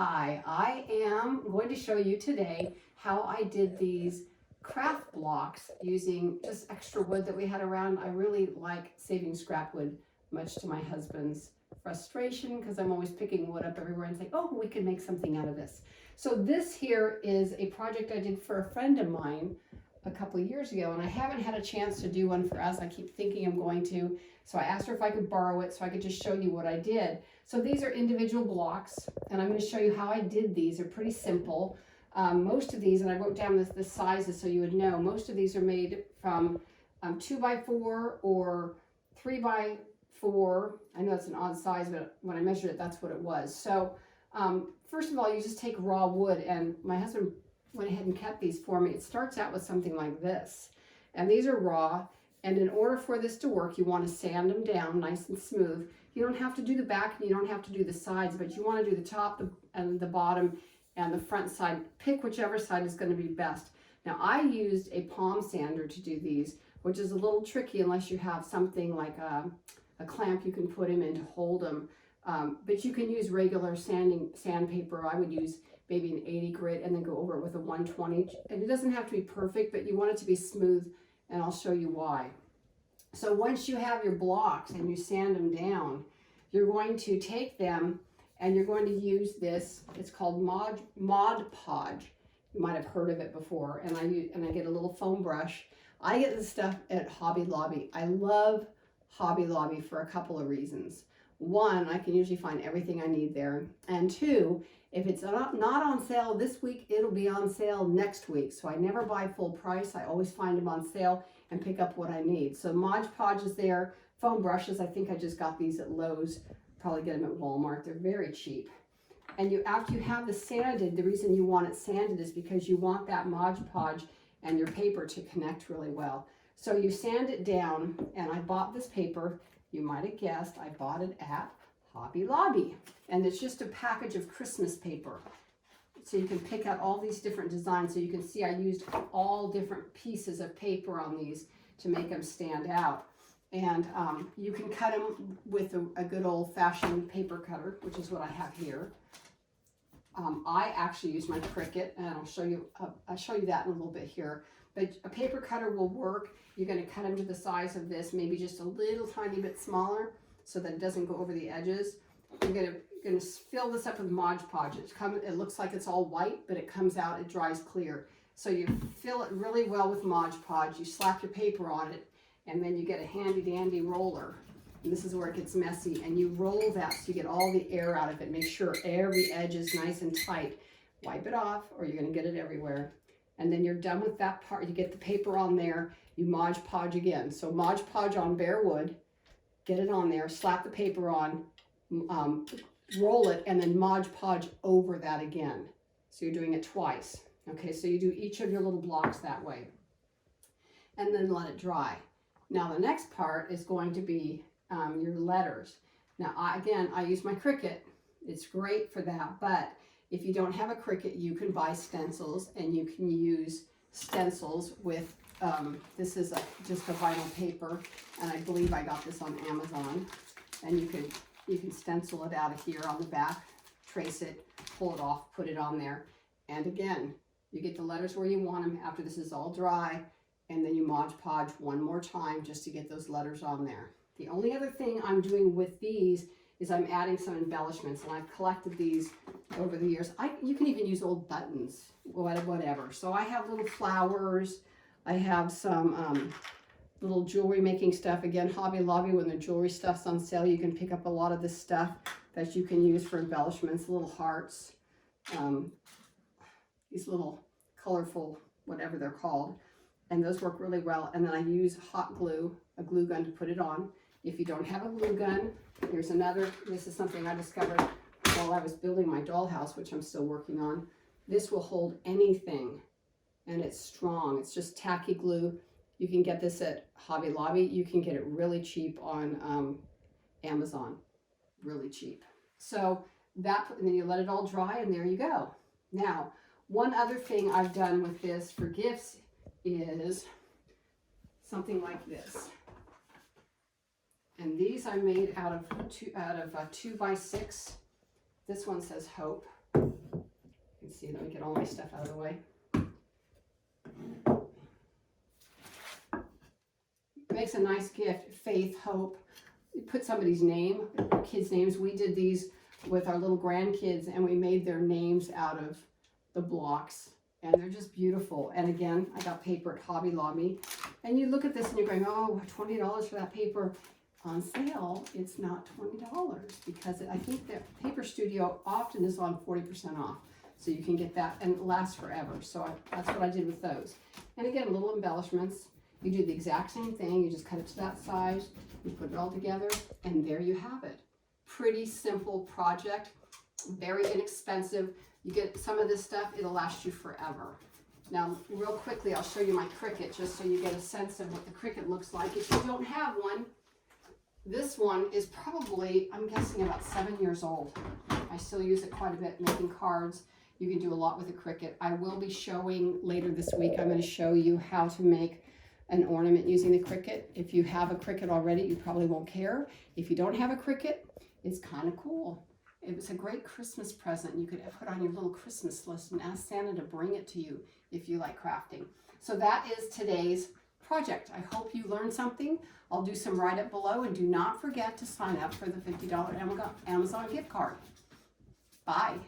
Hi, I am going to show you today how I did these craft blocks using just extra wood that we had around. I really like saving scrap wood, much to my husband's frustration because I'm always picking wood up everywhere and saying, oh, we could make something out of this. So this here is a project I did for a friend of mine a couple of years ago, and I haven't had a chance to do one for us. I keep thinking I'm going to. So I asked her if I could borrow it so I could just show you what I did. So these are individual blocks, and I'm going to show you how I did these. They're pretty simple. Most of these, and I wrote down the sizes so you would know, most of these are made from 2x4 or 3x4. I know it's an odd size, but when I measured it, that's what it was. So first of all, you just take raw wood, and my husband went ahead and kept these for me. It starts out with something like this, and these are raw, and in order for this to work, you want to sand them down nice and smooth. You don't have to do the back, and you don't have to do the sides, but you want to do the top and the bottom and the front side. Pick whichever side is going to be best. Now, I used a palm sander to do these, which is a little tricky unless you have something like a clamp you can put them in to hold them. But you can use regular sandpaper. I would use maybe an 80 grit and then go over it with a 120. And it doesn't have to be perfect, but you want it to be smooth, and I'll show you why. So once you have your blocks and you sand them down, you're going to take them and you're going to use this. It's called Mod Podge. You might have heard of it before. And I get a little foam brush. I get this stuff at Hobby Lobby. I love Hobby Lobby for a couple of reasons. One, I can usually find everything I need there. And two, if it's not on sale this week, it'll be on sale next week. So I never buy full price. I always find them on sale and pick up what I need. So Mod Podge is there. Foam brushes, I think I just got these at Lowe's. Probably get them at Walmart. They're very cheap. And after you have this sanded, the reason you want it sanded is because you want that Mod Podge and your paper to connect really well. So you sand it down, and I bought this paper. You might have guessed I bought it at Hobby Lobby. And it's just a package of Christmas paper. So you can pick out all these different designs. So you can see I used all different pieces of paper on these to make them stand out. And you can cut them with a good old-fashioned paper cutter, which is what I have here. I actually use my Cricut, and I'll show you that in a little bit here. But a paper cutter will work. You're going to cut them to the size of this, maybe just a little tiny bit smaller so that it doesn't go over the edges. You're going to fill this up with Mod Podge. It looks like it's all white, but it comes out, it dries clear. So you fill it really well with Mod Podge. You slap your paper on it, and then you get a handy dandy roller. And this is where it gets messy. And you roll that so you get all the air out of it. Make sure every edge is nice and tight. Wipe it off, or you're going to get it everywhere. And then you're done with that part. You get the paper on there. You Mod Podge again. So Mod Podge on bare wood. Get it on there. Slap the paper on. Roll it, and then Mod Podge over that again. So you're doing it twice. Okay, so you do each of your little blocks that way. And then let it dry. Now the next part is going to be your letters. Now I use my Cricut. It's great for that, but if you don't have a Cricut, you can buy stencils, and you can use stencils with, this is just a vinyl paper, and I believe I got this on Amazon. And you can stencil it out of here on the back, trace it, pull it off, put it on there. And again, you get the letters where you want them after this is all dry, and then you Mod Podge one more time just to get those letters on there. The only other thing I'm doing with these is I'm adding some embellishments, and I've collected these over the years. You can even use old buttons, whatever. So I have little flowers. I have some little jewelry making stuff. Again, Hobby Lobby, when the jewelry stuff's on sale, you can pick up a lot of this stuff that you can use for embellishments, little hearts, these little colorful, whatever they're called. And those work really well. And then I use hot glue, a glue gun, to put it on. If you don't have a glue gun, here's another. This is something I discovered while I was building my dollhouse, which I'm still working on. This will hold anything, and it's strong. It's just tacky glue. You can get this at Hobby Lobby. You can get it really cheap on Amazon, really cheap. So and then you let it all dry, and there you go. Now, one other thing I've done with this for gifts is something like this. And these I made out of 2x6. This one says Hope. see, let me get all my stuff out of the way. It makes a nice gift. Faith, hope. You put somebody's name, kids' names. We did these with our little grandkids, and we made their names out of the blocks, and they're just beautiful. And again, I got paper at Hobby Lobby, and you look at this and you're going, oh, $20 for that paper. On sale, it's not $20 because I think that Paper Studio often is on 40% off, so you can get that, and it lasts forever. So that's what I did with those. And again, little embellishments. You do the exact same thing. You just cut it to that size, you put it all together, and there you have it. Pretty simple project, very inexpensive. You get some of this stuff, it'll last you forever. Now, real quickly, I'll show you my Cricut just so you get a sense of what the Cricut looks like. If you don't have one, this one is probably, I'm guessing, about 7 years old. I still use it quite a bit making cards. You can do a lot with a Cricut. I will be showing later this week, I'm going to show you how to make an ornament using the Cricut. If you have a Cricut already, you probably won't care. If you don't have a Cricut, it's kind of cool. It was a great Christmas present. You could put on your little Christmas list and ask Santa to bring it to you if you like crafting. So that is today's project. I hope you learned something. I'll do some write-up below, and do not forget to sign up for the $50 Amazon gift card. Bye.